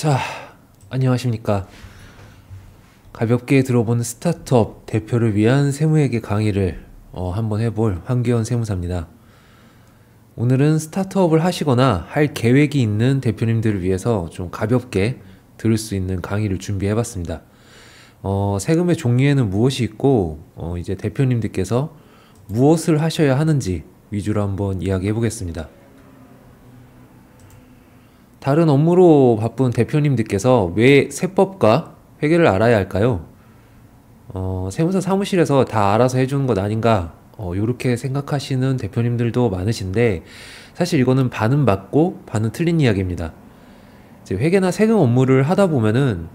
자, 안녕하십니까. 가볍게 들어보는 스타트업 대표를 위한 세무회계 강의를 한번 해볼 황교안 세무사입니다. 오늘은 스타트업을 하시거나 할 계획이 있는 대표님들을 위해서 좀 가볍게 들을 수 있는 강의를 준비해봤습니다. 세금의 종류에는 무엇이 있고 이제 대표님들께서 무엇을 하셔야 하는지 위주로 한번 이야기해보겠습니다. 다른 업무로 바쁜 대표님들께서 왜 세법과 회계를 알아야 할까요? 세무사 사무실에서 다 알아서 해주는 것 아닌가? 요렇게 생각하시는 대표님들도 많으신데 사실 이거는 반은 맞고 반은 틀린 이야기입니다. 이제 회계나 세금 업무를 하다 보면은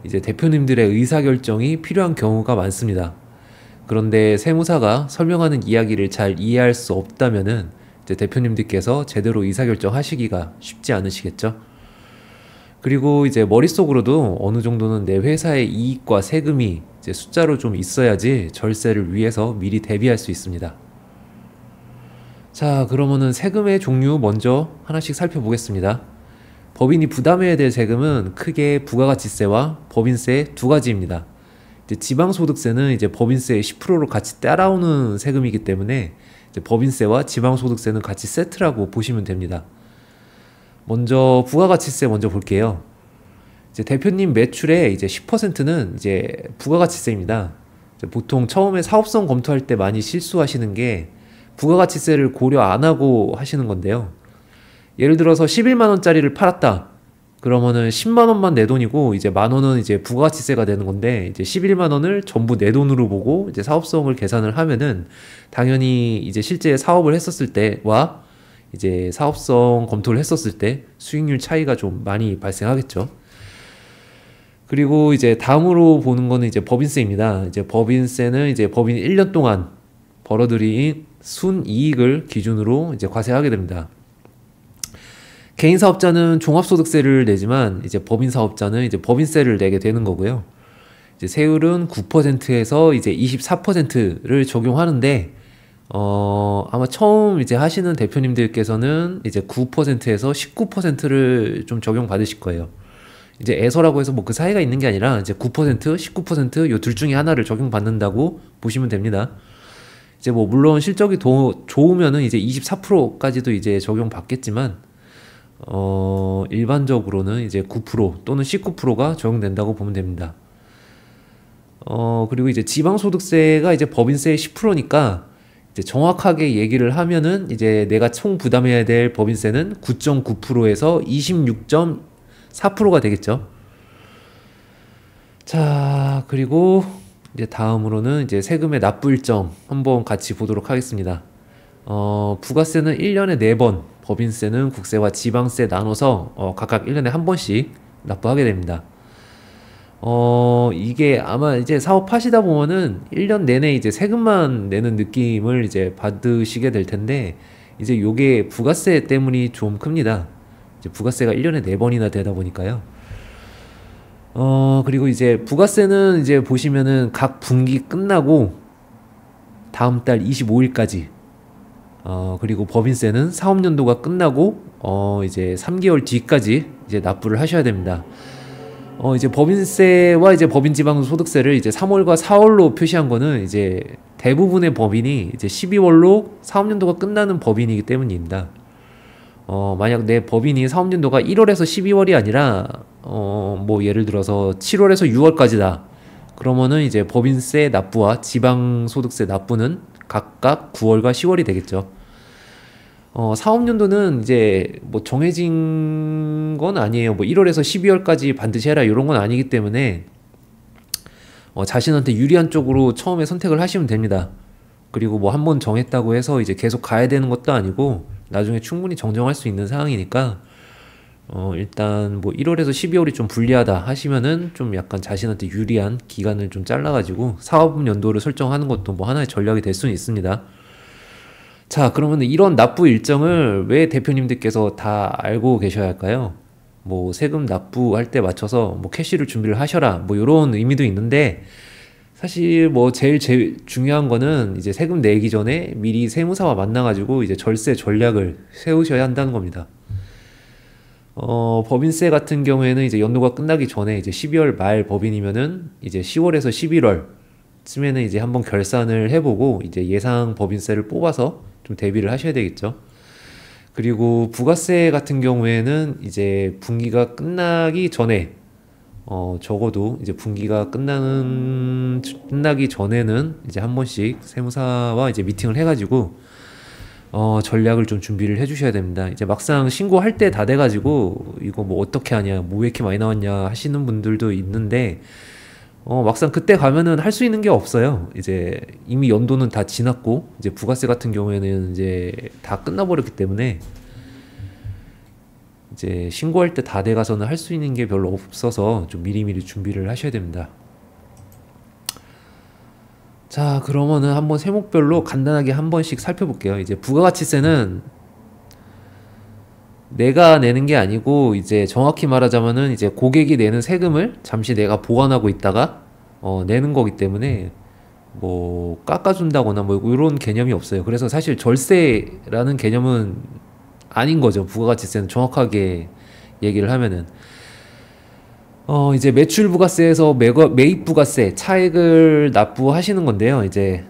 이제 대표님들의 의사결정이 필요한 경우가 많습니다. 그런데 세무사가 설명하는 이야기를 잘 이해할 수 없다면은 이제 대표님들께서 제대로 의사결정 하시기가 쉽지 않으시겠죠? 그리고 이제 머릿속으로도 어느 정도는 내 회사의 이익과 세금이 이제 숫자로 좀 있어야지 절세를 위해서 미리 대비할 수 있습니다. 자, 그러면은 세금의 종류 먼저 하나씩 살펴보겠습니다. 법인이 부담해야 될 세금은 크게 부가가치세와 법인세 두 가지입니다. 이제 지방소득세는 이제 법인세의 10%로 같이 따라오는 세금이기 때문에 이제 법인세와 지방소득세는 같이 세트라고 보시면 됩니다. 먼저 부가가치세 먼저 볼게요. 이제 대표님 매출의 이제 10%는 이제 부가가치세입니다. 이제 보통 처음에 사업성 검토할 때 많이 실수하시는 게 부가가치세를 고려 안 하고 하시는 건데요. 예를 들어서 11만 원짜리를 팔았다. 그러면은 10만 원만 내 돈이고 이제 만 원은 이제 부가가치세가 되는 건데 이제 11만 원을 전부 내 돈으로 보고 이제 사업성을 계산을 하면은 당연히 이제 실제 사업을 했었을 때와 이제 사업성 검토를 했었을 때 수익률 차이가 좀 많이 발생하겠죠. 그리고 이제 다음으로 보는 거는 이제 법인세입니다. 이제 법인세는 이제 법인 1년 동안 벌어들인 순이익을 기준으로 이제 과세하게 됩니다. 개인 사업자는 종합소득세를 내지만 이제 법인 사업자는 이제 법인세를 내게 되는 거고요. 이제 세율은 9%에서 이제 24%를 적용하는데 아마 처음 이제 하시는 대표님들께서는 이제 9%에서 19%를 좀 적용받으실 거예요. 이제 애서라고 해서 뭐 그 사이가 있는 게 아니라 이제 9%, 19% 요 둘 중에 하나를 적용받는다고 보시면 됩니다. 이제 뭐 물론 실적이 좋으면은 이제 24%까지도 이제 적용받겠지만 일반적으로는 이제 9% 또는 19%가 적용된다고 보면 됩니다. 그리고 이제 지방소득세가 이제 법인세의 10%니까 이제 정확하게 얘기를 하면은 이제 내가 총 부담해야 될 법인세는 9.9%에서 26.4%가 되겠죠. 자, 그리고 이제 다음으로는 이제 세금의 납부 일정 한번 같이 보도록 하겠습니다. 부가세는 1년에 4번, 법인세는 국세와 지방세 나눠서 각각 1년에 한 번씩 납부하게 됩니다. 이게 아마 이제 사업하시다 보면은 1년 내내 이제 세금만 내는 느낌을 이제 받으시게 될 텐데, 이제 요게 부가세 때문이 좀 큽니다. 이제 부가세가 1년에 4번이나 되다 보니까요. 그리고 이제 부가세는 이제 보시면은 각 분기 끝나고 다음 달 25일까지, 그리고 법인세는 사업연도가 끝나고 이제 3개월 뒤까지 이제 납부를 하셔야 됩니다. 이제 법인세와 이제 법인지방소득세를 이제 3월과 4월로 표시한 거는 이제 대부분의 법인이 이제 12월로 사업연도가 끝나는 법인이기 때문입니다. 만약 내 법인이 사업연도가 1월에서 12월이 아니라 뭐 예를 들어서 7월에서 6월까지다. 그러면은 이제 법인세 납부와 지방소득세 납부는 각각 9월과 10월이 되겠죠. 사업연도는 이제 뭐 정해진 건 아니에요. 뭐 1월에서 12월까지 반드시 해라 이런 건 아니기 때문에 자신한테 유리한 쪽으로 처음에 선택을 하시면 됩니다. 그리고 뭐 한번 정했다고 해서 이제 계속 가야 되는 것도 아니고 나중에 충분히 정정할 수 있는 상황이니까 일단 뭐 1월에서 12월이 좀 불리하다 하시면은 좀 약간 자신한테 유리한 기간을 좀 잘라가지고 사업 연도를 설정하는 것도 뭐 하나의 전략이 될 수는 있습니다. 자, 그러면 이런 납부 일정을 왜 대표님들께서 다 알고 계셔야 할까요? 뭐 세금 납부할 때 맞춰서 뭐 캐시를 준비를 하셔라 뭐 이런 의미도 있는데, 사실 뭐 제일 중요한 거는 이제 세금 내기 전에 미리 세무사와 만나가지고 이제 절세 전략을 세우셔야 한다는 겁니다. 법인세 같은 경우에는 이제 연도가 끝나기 전에 이제 12월 말 법인이면은 이제 10월에서 11월 쯤에는 이제 한번 결산을 해보고 이제 예상 법인세를 뽑아서 좀 대비를 하셔야 되겠죠. 그리고 부가세 같은 경우에는 이제 분기가 끝나기 전에 적어도 이제 분기가 끝나기 전에는 이제 한 번씩 세무사와 이제 미팅을 해가지고 전략을 좀 준비를 해주셔야 됩니다. 이제 막상 신고할 때 다 돼가지고 이거 뭐 어떻게 하냐, 뭐 왜 이렇게 많이 나왔냐 하시는 분들도 있는데 막상 그때 가면은 할 수 있는 게 없어요. 이제 이미 연도는 다 지났고 이제 부가세 같은 경우에는 이제 다 끝나버렸기 때문에 이제 신고할 때 다 돼가서는 할 수 있는 게 별로 없어서 좀 미리미리 준비를 하셔야 됩니다. 자, 그러면은 한번 세목별로 간단하게 한 번씩 살펴볼게요. 이제 부가가치세는 내가 내는 게 아니고 이제 정확히 말하자면은 이제 고객이 내는 세금을 잠시 내가 보관하고 있다가 내는 거기 때문에 뭐 깎아준다거나 뭐 이런 개념이 없어요. 그래서 사실 절세라는 개념은 아닌 거죠. 부가가치세는 정확하게 얘기를 하면은 이제 매출 부가세에서 매입 부가세 차액을 납부하시는 건데요. 이제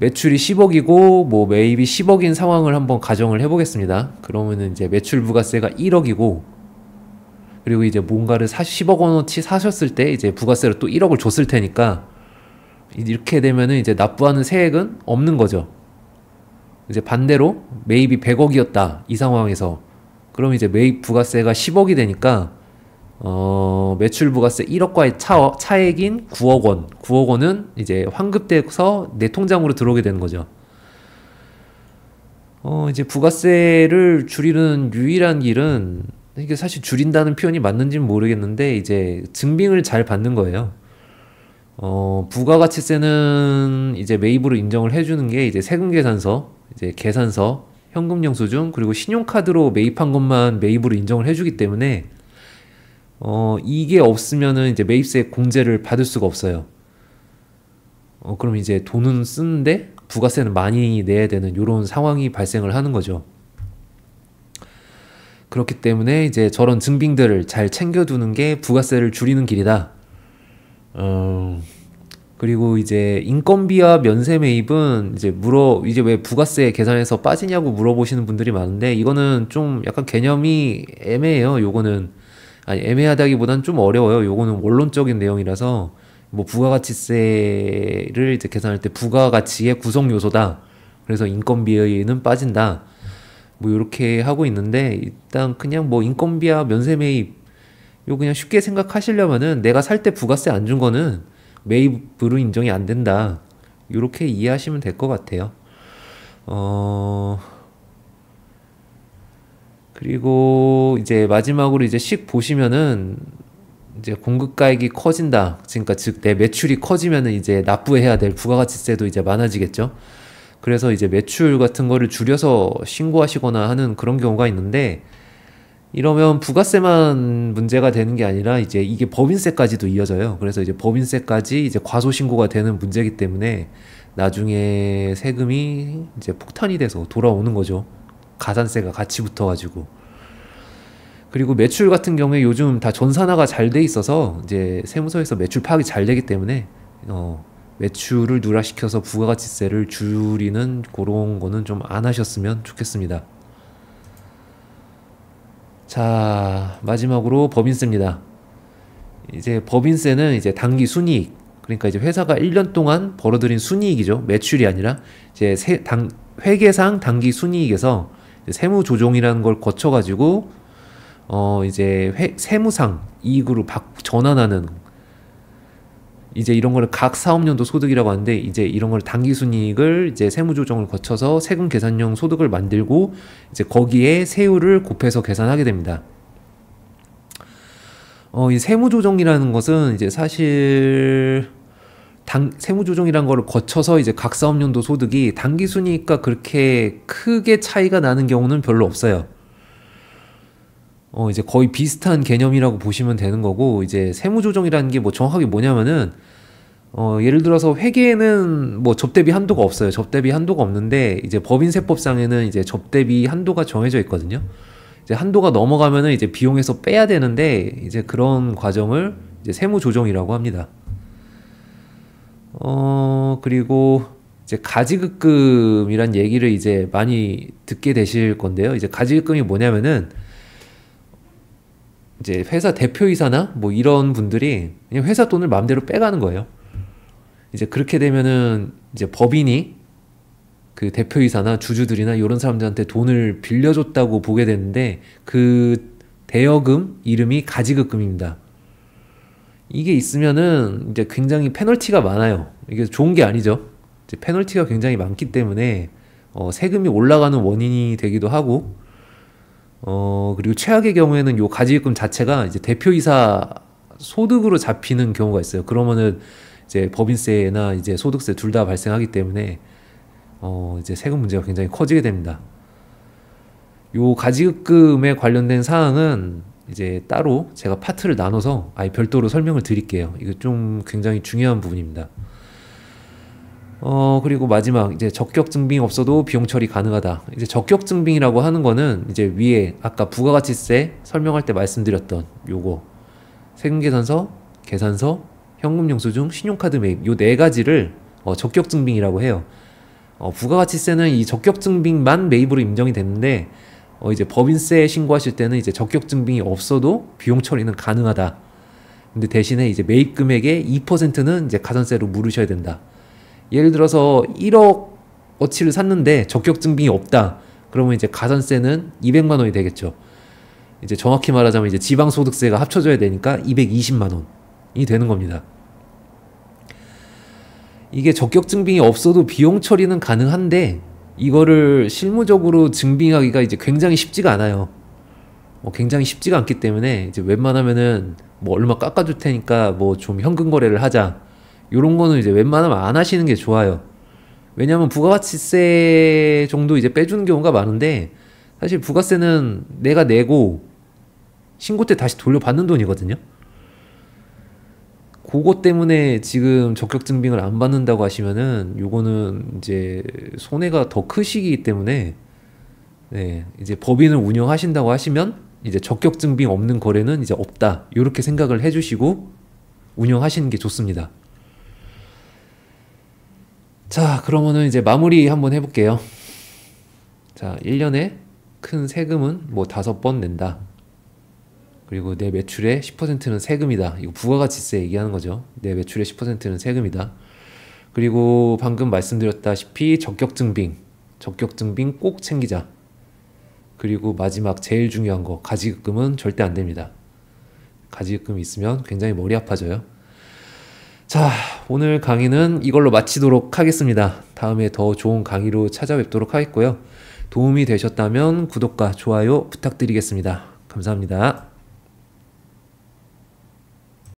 매출이 10억이고 뭐 매입이 10억인 상황을 한번 가정을 해보겠습니다. 그러면은 이제 매출 부가세가 1억이고 그리고 이제 뭔가를 10억 원어치 사셨을 때 이제 부가세로 또 1억을 줬을 테니까 이렇게 되면은 이제 납부하는 세액은 없는 거죠. 이제 반대로 매입이 100억이었다 이 상황에서 그럼 이제 매입 부가세가 10억이 되니까 매출 부가세 1억과의 차액인 9억 원. 9억 원은 이제 환급돼서 내 통장으로 들어오게 되는 거죠. 이제 부가세를 줄이는 유일한 길은 이게 사실 줄인다는 표현이 맞는지는 모르겠는데 이제 증빙을 잘 받는 거예요. 부가가치세는 이제 매입으로 인정을 해주는 게 이제 세금계산서, 이제 계산서, 현금영수증 그리고 신용카드로 매입한 것만 매입으로 인정을 해주기 때문에 이게 없으면은 이제 매입세 공제를 받을 수가 없어요. 그럼 이제 돈은 쓰는데 부가세는 많이 내야 되는 이런 상황이 발생을 하는 거죠. 그렇기 때문에 이제 저런 증빙들을 잘 챙겨두는 게 부가세를 줄이는 길이다. 그리고 이제 인건비와 면세 매입은 이제 왜 부가세 계산에서 빠지냐고 물어보시는 분들이 많은데 이거는 좀 약간 개념이 애매해요. 요거는 아니 애매하다기보단 좀 어려워요. 요거는 원론적인 내용이라서 뭐 부가가치세를 이제 계산할 때 부가가치의 구성 요소다. 그래서 인건비에는 빠진다. 뭐 이렇게 하고 있는데 일단 그냥 뭐 인건비와 면세 매입 요 그냥 쉽게 생각하시려면은 내가 살 때 부가세 안 준 거는 매입으로 인정이 안 된다. 요렇게 이해하시면 될 것 같아요. 그리고 이제 마지막으로 이제 보시면은 이제 공급가액이 커진다. 그러니까 즉 내 매출이 커지면은 이제 납부해야 될 부가가치세도 이제 많아지겠죠. 그래서 이제 매출 같은 거를 줄여서 신고하시거나 하는 그런 경우가 있는데 이러면 부가세만 문제가 되는 게 아니라 이제 이게 법인세까지도 이어져요. 그래서 이제 법인세까지 이제 과소신고가 되는 문제이기 때문에 나중에 세금이 이제 폭탄이 돼서 돌아오는 거죠. 가산세가 같이 붙어가지고. 그리고 매출 같은 경우에 요즘 다 전산화가 잘 돼 있어서 이제 세무서에서 매출 파악이 잘 되기 때문에 매출을 누락시켜서 부가가치세를 줄이는 그런 거는 좀 안 하셨으면 좋겠습니다. 자, 마지막으로 법인세입니다. 이제 법인세는 이제 당기 순이익, 그러니까 이제 회사가 1년 동안 벌어들인 순이익이죠. 매출이 아니라 이제 회계상 당기 순이익에서 세무 조정이라는 걸 거쳐가지고 이제 세무상 이익으로 전환하는 이제 이런 거를 각 사업연도 소득이라고 하는데 이제 이런 걸 당기순이익을 이제 세무조정을 거쳐서 세금 계산형 소득을 만들고 이제 거기에 세율을 곱해서 계산하게 됩니다. 이 세무조정이라는 것은 이제 사실 세무조정이라는 거를 거쳐서 이제 각 사업연도 소득이 당기순이익과 그렇게 크게 차이가 나는 경우는 별로 없어요. 이제 거의 비슷한 개념이라고 보시면 되는 거고, 이제 세무조정이라는 게 뭐 정확하게 뭐냐면은, 예를 들어서 회계에는 뭐 접대비 한도가 없어요. 접대비 한도가 없는데, 이제 법인세법상에는 이제 접대비 한도가 정해져 있거든요. 이제 한도가 넘어가면은 이제 비용에서 빼야 되는데 이제 그런 과정을 이제 세무 조정이라고 합니다. 그리고 이제 가지급금이란 얘기를 이제 많이 듣게 되실 건데요. 이제 가지급금이 뭐냐면은 이제 회사 대표이사나 뭐 이런 분들이 그냥 회사 돈을 마음대로 빼가는 거예요. 이제 그렇게 되면은 이제 법인이 그 대표이사나 주주들이나 이런 사람들한테 돈을 빌려줬다고 보게 되는데 그 대여금 이름이 가지급금입니다. 이게 있으면은 이제 굉장히 페널티가 많아요. 이게 좋은 게 아니죠. 이제 페널티가 굉장히 많기 때문에 세금이 올라가는 원인이 되기도 하고 그리고 최악의 경우에는 요 가지급금 자체가 이제 대표이사 소득으로 잡히는 경우가 있어요. 그러면은 이제 법인세나 이제 소득세 둘 다 발생하기 때문에 이제 세금 문제가 굉장히 커지게 됩니다. 요 가지급금에 관련된 사항은 이제 따로 제가 파트를 나눠서 아예 별도로 설명을 드릴게요. 이거 좀 굉장히 중요한 부분입니다. 그리고 마지막 이제 적격증빙 없어도 비용 처리 가능하다. 이제 적격증빙이라고 하는 거는 이제 위에 아까 부가가치세 설명할 때 말씀드렸던 요거 세금계산서, 계산서, 현금영수증, 신용카드 매입 요 네 가지를 적격증빙이라고 해요. 부가가치세는 이 적격증빙만 매입으로 인정이 됐는데 이제 법인세 신고하실 때는 이제 적격증빙이 없어도 비용 처리는 가능하다. 근데 대신에 이제 매입 금액의 2%는 이제 가산세로 물으셔야 된다. 예를 들어서 1억 어치를 샀는데 적격증빙이 없다. 그러면 이제 가산세는 200만 원이 되겠죠. 이제 정확히 말하자면 이제 지방소득세가 합쳐져야 되니까 220만 원이 되는 겁니다. 이게 적격증빙이 없어도 비용 처리는 가능한데 이거를 실무적으로 증빙하기가 이제 굉장히 쉽지가 않아요. 굉장히 쉽지가 않기 때문에 이제 웬만하면은 뭐 얼마 깎아줄 테니까 뭐 좀 현금 거래를 하자. 요런 거는 이제 웬만하면 안 하시는 게 좋아요. 왜냐면 부가가치세 정도 이제 빼주는 경우가 많은데 사실 부가세는 내가 내고 신고 때 다시 돌려받는 돈이거든요. 그것 때문에 지금 적격증빙을 안 받는다고 하시면은 요거는 이제 손해가 더 크시기 때문에 네, 이제 법인을 운영하신다고 하시면 이제 적격증빙 없는 거래는 이제 없다. 요렇게 생각을 해주시고 운영하시는 게 좋습니다. 자, 그러면은 이제 마무리 한번 해볼게요. 자, 1년에 큰 세금은 뭐 5번 낸다. 그리고 내 매출의 10%는 세금이다. 이거 부가가치세 얘기하는 거죠. 내 매출의 10%는 세금이다. 그리고 방금 말씀드렸다시피 적격증빙 꼭 챙기자. 그리고 마지막 제일 중요한 거 가지급금은 절대 안 됩니다. 가지급금이 있으면 굉장히 머리 아파져요. 자, 오늘 강의는 이걸로 마치도록 하겠습니다. 다음에 더 좋은 강의로 찾아뵙도록 하겠고요. 도움이 되셨다면 구독과 좋아요 부탁드리겠습니다. 감사합니다.